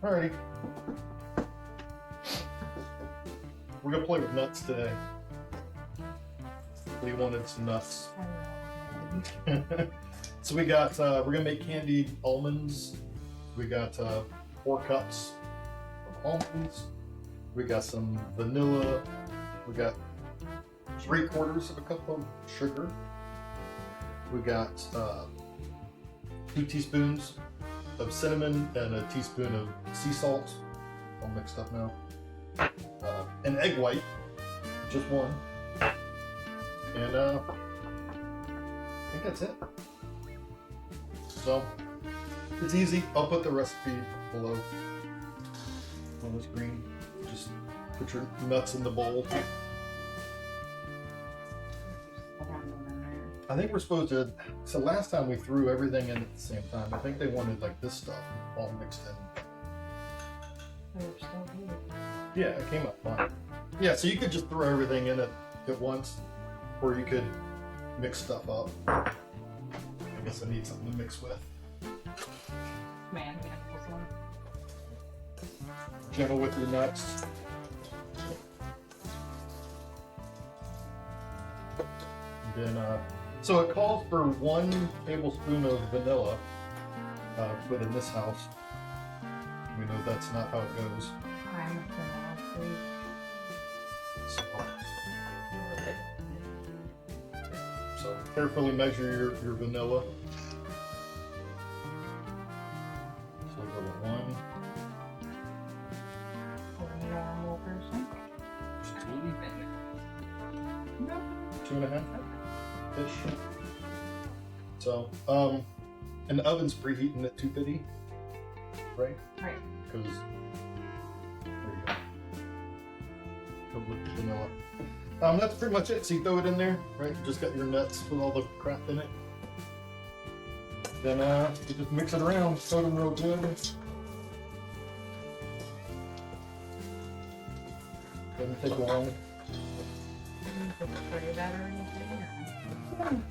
Alrighty. We're gonna play with nuts today. We wanted some nuts. So we got, we're gonna make candied almonds. We got 4 cups of almonds. We got some vanilla. We got 3/4 of a cup of sugar. We got 2 teaspoons of cinnamon and a teaspoon of sea salt, all mixed up now. An egg white, just one. And I think that's it. So it's easy. I'll put the recipe below on the screen. Just put your nuts in the bowl. I think we're supposed to, so last time we threw everything in at the same time. I think they wanted like this stuff all mixed in. Yeah, it came up fine. Yeah, so you could just throw everything in at once, or you could mix stuff up. I guess I need something to mix with. Man, Gentle with your nuts. And then, so it calls for 1 tablespoon of vanilla, but in this house, we know that's not how it goes. So carefully measure your vanilla. So go to 1. normal person. 2.5 ish. So, and the oven's preheating at 250, right? Right. Because there you go. Go with the vanilla. That's pretty much it. So you throw it in there, right? You just got your nuts with all the crap in it. Then you just mix it around, coat them real good. Doesn't take long. Spray that or anything?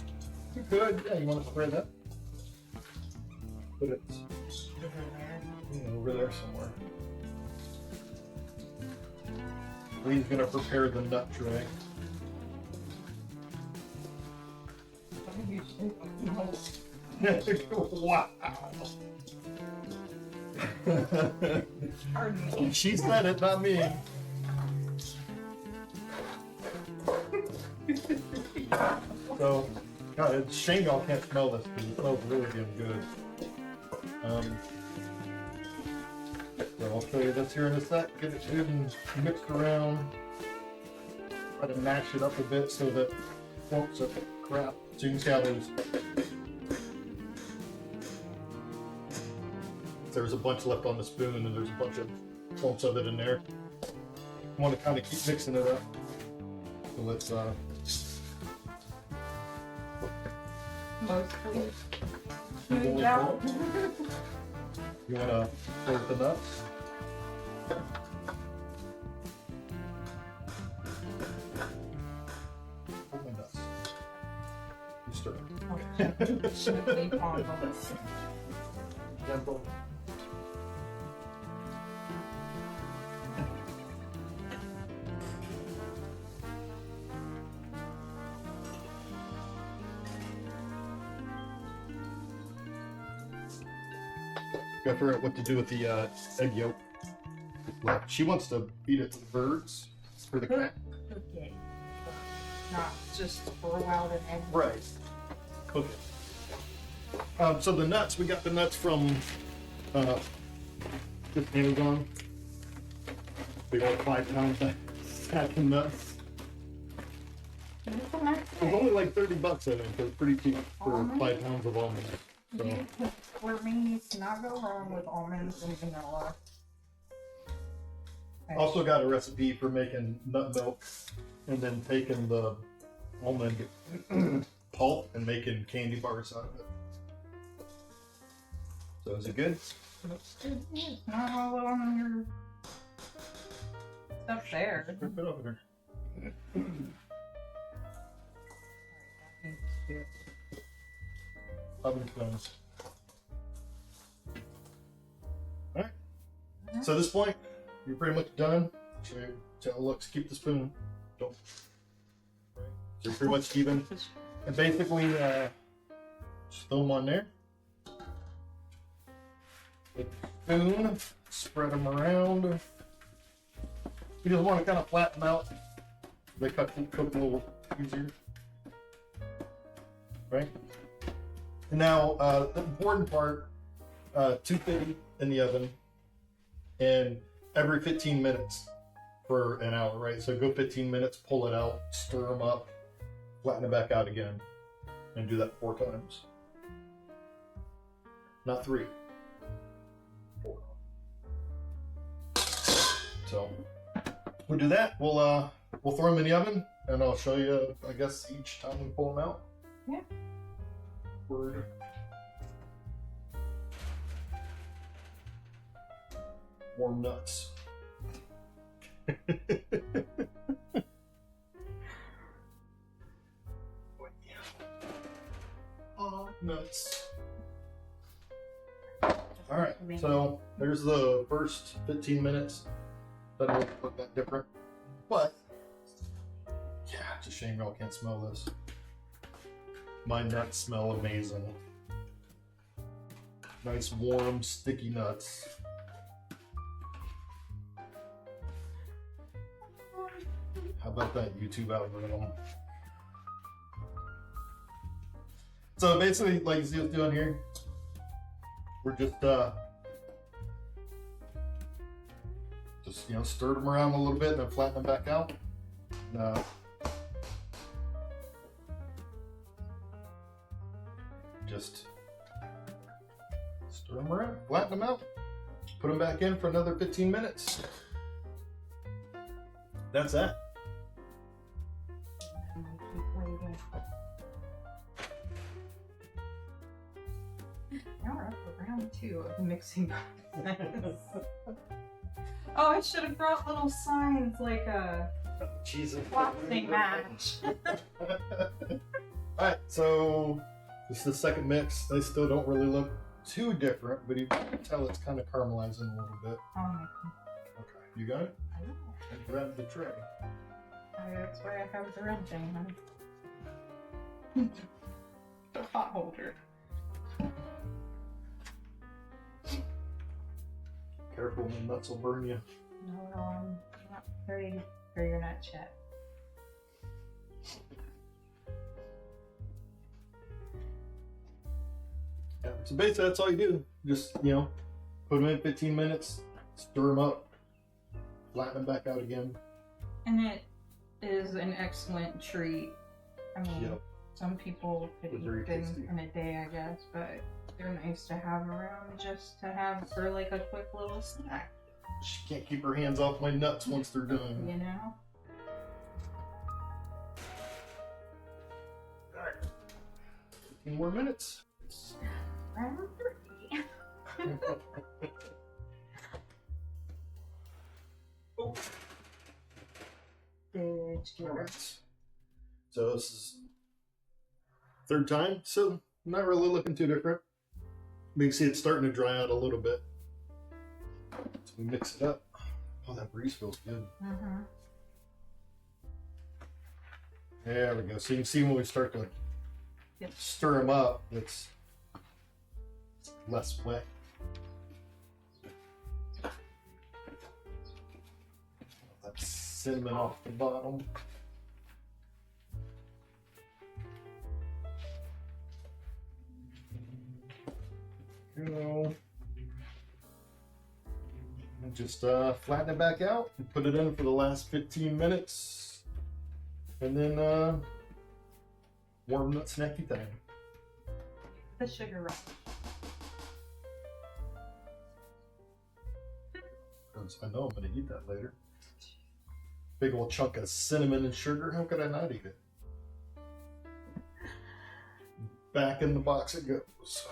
You could, yeah. You want to spray that? Put it over there somewhere. Lee's gonna prepare the nut tray. Wow. Pardon me. She said it, not me. So, God, it's a shame y'all can't smell this because it smells really damn good. So I'll show you this here in a sec. Get it good and mixed around. Try to mash it up a bit so that it won't suck crap. So you can see how there's a bunch left on the spoon and there's a bunch of clumps of it in there. You want to kind of keep mixing it up. So let's Mostly. smooth out. You want to pour the nuts? Pour my nuts. You stir it. Should on the list. Gentle. Gotta figure out what to do with the egg yolk. Well, she wants to feed it to the birds for the cat. Okay. Not just for a wild and egg. Right. Okay. So the nuts, we got the nuts from just Amazon. We got 5 pounds sack of nuts. It was only like $30 I think, so it's pretty cheap for 5 pounds of almonds. So. For me, it's not go wrong with almonds and vanilla. Okay. Also got a recipe for making nut milk and then taking the almond pulp and making candy bars out of it. So is it good? Looks good. It's not all on your stuff there. Put it over there. Oven closed. Alright. So at this point, you're pretty much done. Show you how it looks. Keep the spoon. Don't. Right. So you're pretty much even. And basically, just throw them on there. With the spoon, spread them around. You just want to kind of flatten them out. They cook a little easier. Right? And now, the important part, 250 in the oven, and every 15 minutes for an hour, right? So go 15 minutes, pull it out, stir them up, flatten it back out again, and do that 4 times. Not 3. 4. So we'll do that. We'll throw them in the oven, and I'll show you, I guess, each time we pull them out. Yeah. Word. Warm nuts. Oh, nuts. Alright, so there's the first 15 minutes. Doesn't really look that different. But, yeah, it's a shame y'all can't smell this. My nuts smell amazing. Nice, warm, sticky nuts. How about that YouTube algorithm? So basically, like you see us doing here, we're just stir them around a little bit and then flatten them back out. Just stir them around, flatten them out, put them back in for another 15 minutes. That's that. Now we're up for round 2 of the mixing. Oh, I should have brought little signs like a boxing match. Alright, so this is the second mix. They still don't really look too different, but you can tell it's kind of caramelizing a little bit. Oh my God. Okay, you got it? I know. And grab the tray. That's why I have the red thing, huh? The pot holder. Careful, the nuts will burn you. No, I'm not ready for your nuts yet. Yeah, so basically that's all you do. Just, put them in 15 minutes, stir them up, flatten them back out again. And it is an excellent treat. I mean, some people could eat them in a day, I guess, but they're nice to have around just to have for like a quick little snack. She can't keep her hands off my nuts once they're done. You know? Alright. 15 more minutes. Round 3. Oh. Alright. So this is third time, so not really looking too different. You can see it's starting to dry out a little bit. So we mix it up. Oh, that breeze feels good. Mm-hmm. There we go. So you can see when we start to stir them up, it's less wet. That cinnamon off the bottom. Go. And just flatten it back out and put it in for the last 15 minutes. And then warm nut snacky thing. The sugar rush. Because I know I'm going to eat that later. Big old chunk of cinnamon and sugar. How could I not eat it? Back in the box it goes.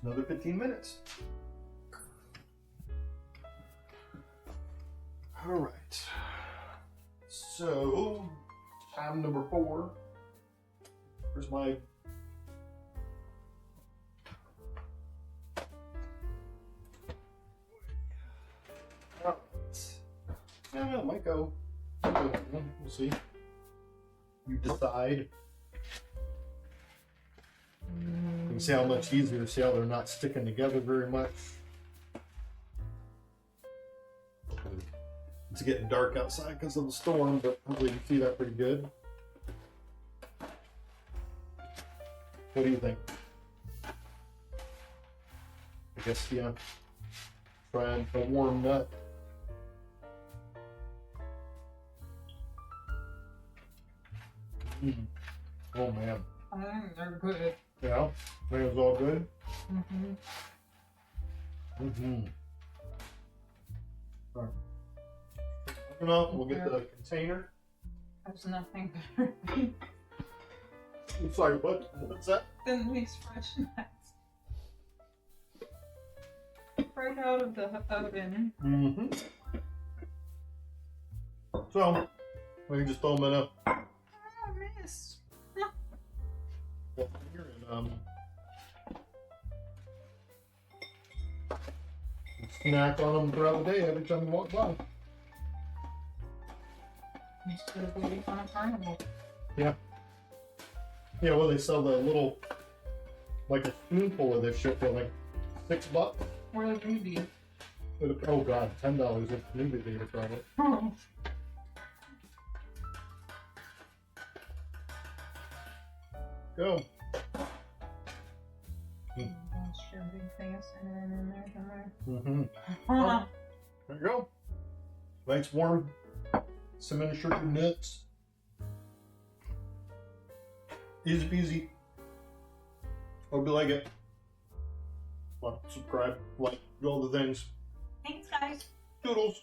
Another 15 minutes. All right. So, time number 4. Where's my I don't know, it might go. We'll see. You decide. You can see how much easier. See how they're not sticking together very much. It's getting dark outside because of the storm, but hopefully you can see that pretty good. What do you think? I guess, yeah. Trying a warm nut. Oh man. I think they're good. Yeah, I think it's all good. All right. Open up, we'll get the container. There's nothing better I'm sorry, what's that? than these fresh nuts. Right out of the oven. So, we can just throw them in a Oh, miss. here and snack on them throughout the day every time you walk by. Instead of waiting on a carnival. Yeah. Yeah, well, they sell the little, like a spoonful of this shit for like $6. Or the movie. Oh god, $10 if movie theater probably. Oh. Go. That's your big thing of cinnamon in there somewhere. Oh, there you go. Nice warm cinnamon sugar nuts. Easy peasy. Hope you like it. Subscribe, like, do all the things. Thanks, guys. Doodles.